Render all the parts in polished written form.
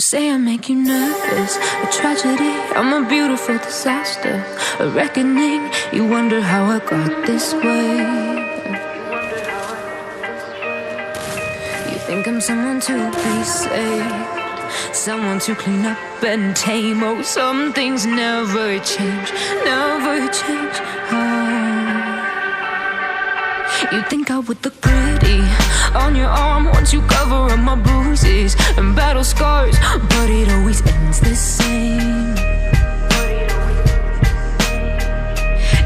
say I make you nervous, a tragedy, I'm a beautiful disaster, a reckoning, you wonder how I got this way. You think I'm someone to be saved, someone to clean up and tame. Oh, some things never change, never change. Oh. You think I would look pretty on your arm once you cover up my bruises and battle scars, but it always ends the same.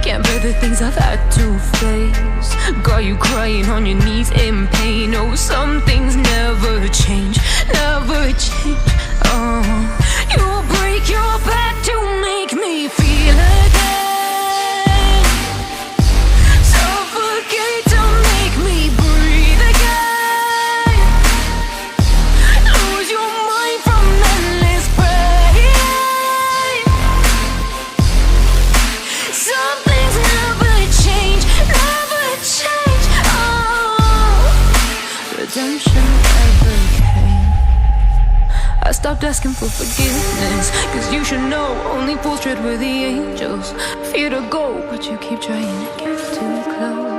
Can't bear the things I've had to face, got you crying on your knees in pain. Oh, some things never change, never change. Oh, you'll break your back to make me feel again, suffocate to make me breathe again, lose your mind from endless pain. Some things never change, never change. Oh, redemption never came. I stopped asking for forgiveness, cause you should know only fools tread where the angels fear to go, but you keep trying to get too close.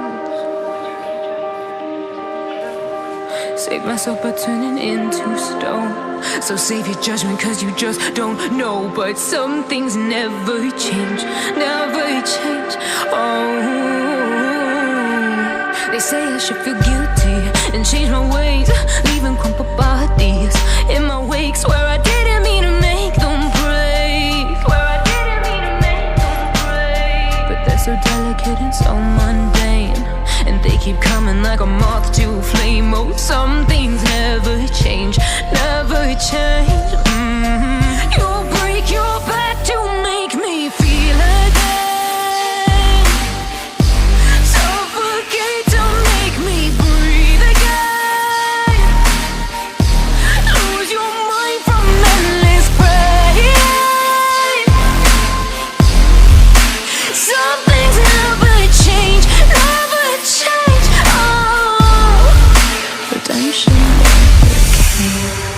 Save myself by turning into stone, so save your judgment cause you just don't know. But some things never change, never change. Oh, they say I should feel guilty and change my ways, leaving crumpled bodies in my wake. Swear I didn't mean to make them break, swear I didn't mean to make them break. But they're so delicate and so mundane, and they keep coming like a moth to a flame. Oh, some things never change, never change. You'll break your back to make me feel again, suffocate to make me breathe again, lose your mind from endless pain. Some things never change, never change. Oh, redemption never came.